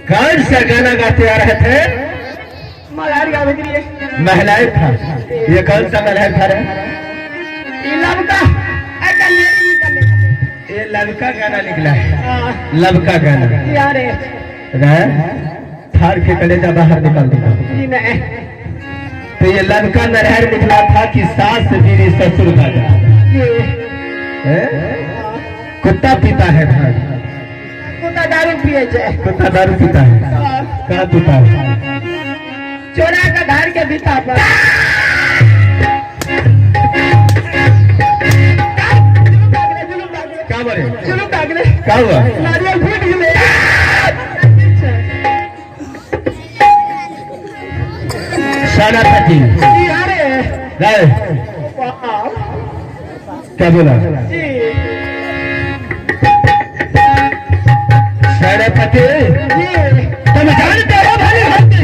कौन सा गाना गाते आ रहे थे? महलाए था। ये कौन सा महलाए था रे? ये लड़का गाना निकला है। लड़का गाना थार के कलेजा बाहर निकाल दिया। तो ये लड़का नरहर निकला था कि सास बीवी ससुर गाना। कुत्ता पीता है था। कुत्ता दारू पिए छे। कुत्ता दारू पीता है। कहाँ पीता है? चोरा का घर के भीतर पर। क्या बोले? जुलूम भागले। क्या हुआ? नारियल फूट गए। शाना पति। क्या बोला? शाना पति। तुम जानते हो भली भांति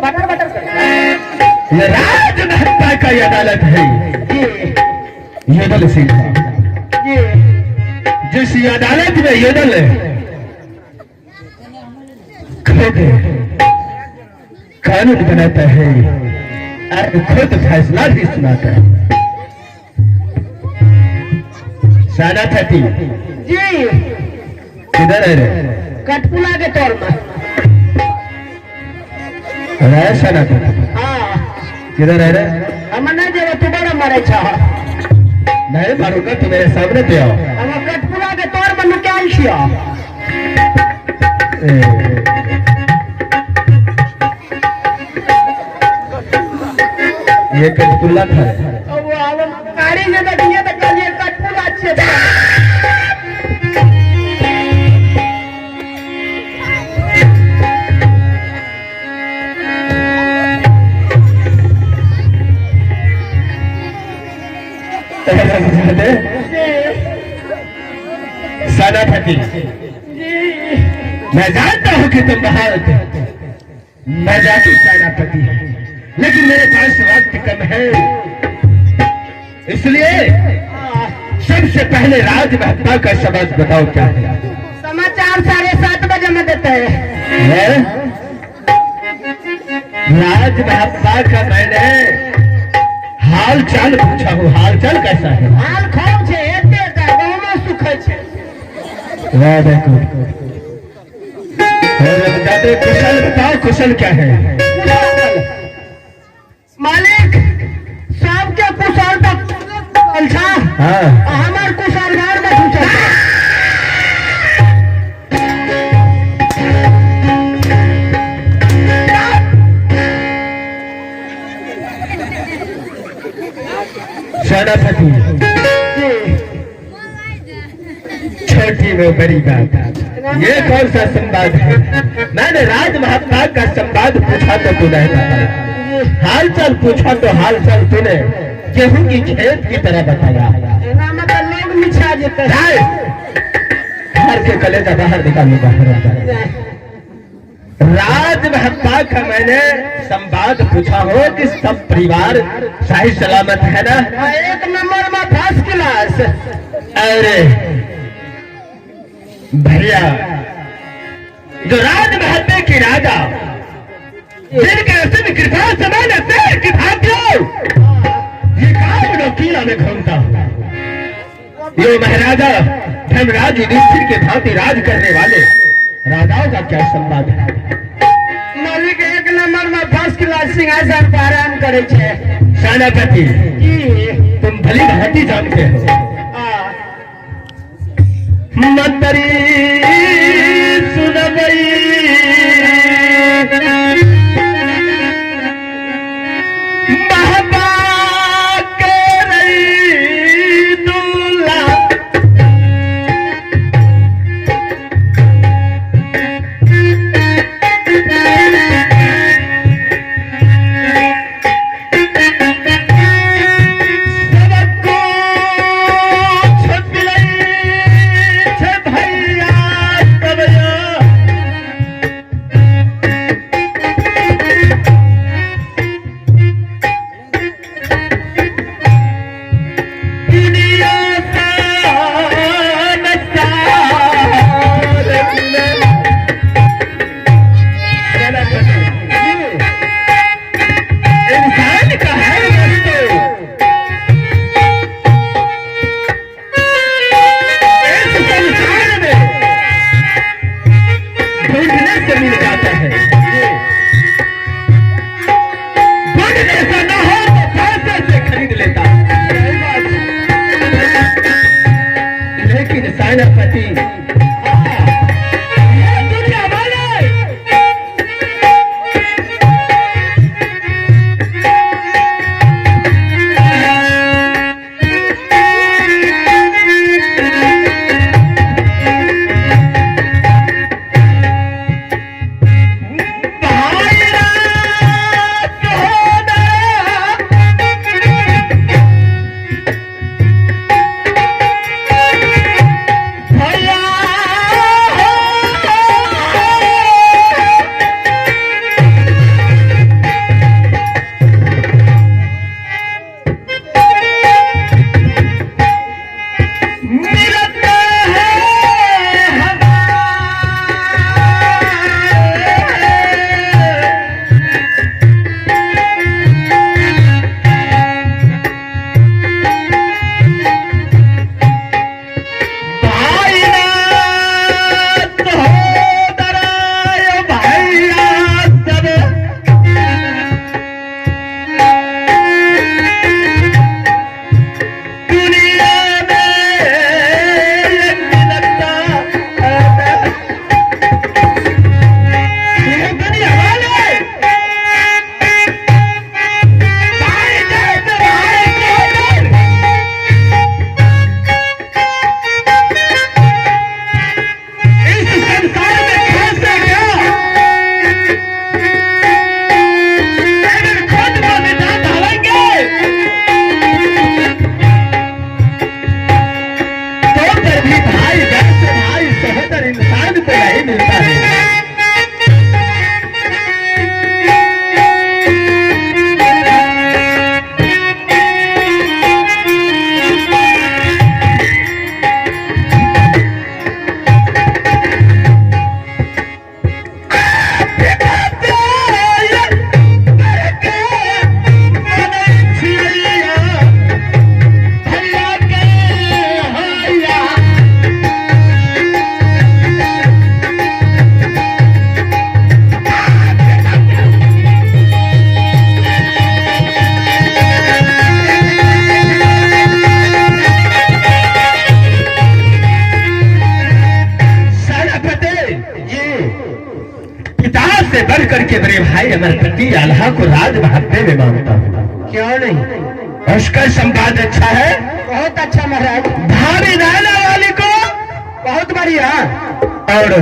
भटर भटर ये राजमहत्ता का अदालत है। युदल सिंह जिस अदालत में युदल खुद कानून बनाता है और खुद फैसला भी सुनाता है। साना थी जी किधर है रे? कटपुला के तौर में। साना था किधर है रे? हमने जब तू बड़ा मारे छा नहीं मारूंगा। तू मेरे सामने पे आओ। हम कटपुला के तौर में निकाल छिया। ये कटपुला था। वो हम गाड़ी में बैठिए तो कल ये कटपुला अच्छे था। सेनापति मैं जानता हूं कि तुम महारथ मैं जाति सेनापति है, लेकिन मेरे पास वक्त कम है। इसलिए सबसे पहले राजमहत्ता का सबक बताओ क्या है? समाचार 7:30 बजे में देते हैं। राजमहत्ता का मैंने हाल चाल पूछा हूँ। हाल चाल कैसा है? हाल खूब छे। एते का गांव में सुख छे। देखो कुशल बताओ, कुशल क्या है? मालिक सबके कुशल तक था। हमार कुशल घर में पूछा। सेनापति छोटी में बड़ी बात। ये कौन सा संवाद है? मैंने राजमहत्ता का संवाद पूछा तो तू नहीं बताया। हाल चाल पूछा तो हाल चाल तूने गेहूं की खेत की तरह बताया। लोग मिछा जेते। घर के कलेजा बाहर निकालने बाहर। राजमहत्ता का मैंने संवाद पूछा हो कि सब परिवार सही सलामत है ना? एक नंबर में फर्स्ट क्लास। अरे भैया जो राजमहत्ता की राजा जिनके सिर्फ कृपा समान पैर की भाग्यो ये काम किला में घूमता हूँ। ये महाराजा धर्मराज युधिष्ठिर के भांति राज करने वाले राजाओं का क्या संवाद है? मालिक एक नंबर में फर्स्ट क्लास सिंहासन पर आराम करे छे। सेनापति जी तुम भली भांति जानते हो। मंत्री सुनबई महबा के रही दूल्हा करके मेरे भाई अमरपति आल्हा को राज महत्व में मानता हूँ। क्यों नहीं? उसका संवाद अच्छा है, बहुत अच्छा महाराज। भाभी नाना वाली को बहुत बढ़िया। और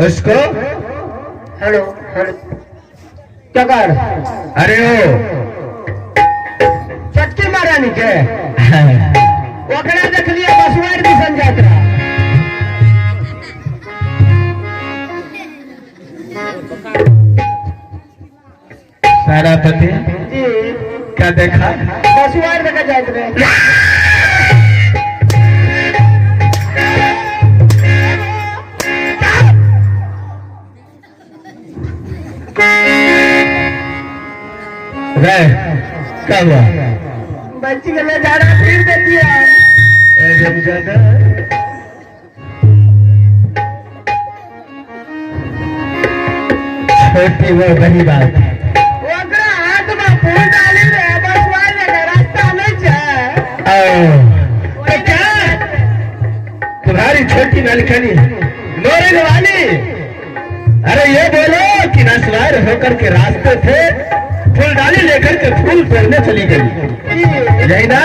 उसको हेलो हेलो क्या कर? अरे ओ चटकी महारानी के ओकरा देख लिया बसवार भी संजात रहा। सारा पति जी क्या देखा? बसवार देखा जात रहे। क्या हुआ? बच्ची के लिए जा रहा फिर देती है। छोटी वो बड़ी बात है। ओकरा हाथ में फूल डाली रे बसवार लेके रास्ता नहीं है। तो क्या तुम्हारी छोटी नलखनी लोरे वाली? अरे ये बोलो कि नसवार होकर के रास्ते थे, फूलडाली लेकर के फूल तोड़ने चली गई, यही ना?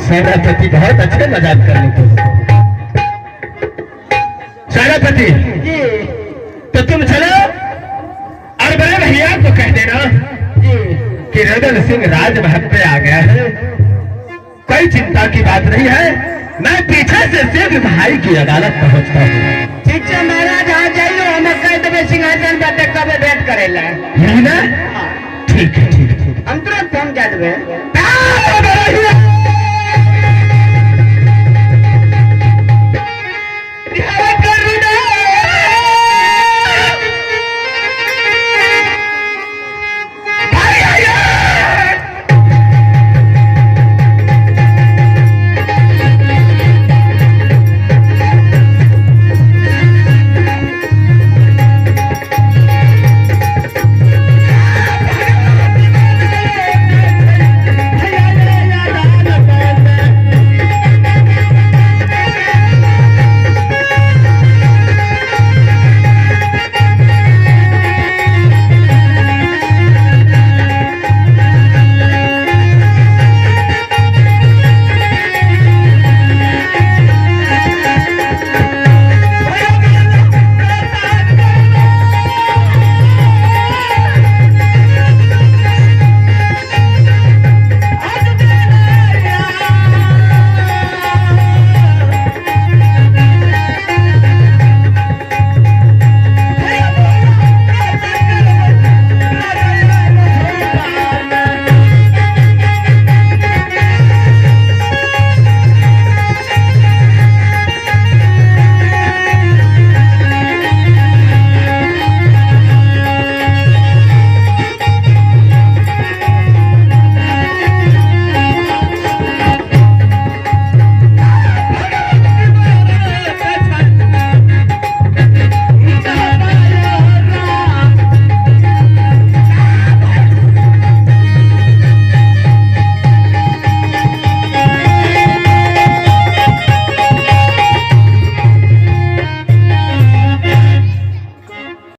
सेनापति बहुत अच्छे मजाक कर लेते। सेनापति तो तुम चलो और बड़े भैया को कह देना कि रतन सिंह राजमहल पे आ गया है, कोई चिंता की बात नहीं है, मैं पीछे से सिर्फ भाई की अदालत पहुंचता हूँ। ठीक है महाराज, आ जाइए, हम कह देवे सिंहासन पे कब भेंट करेला। यही ना? ठीक है ठीक है। हम तुरंत फोन कर देवे।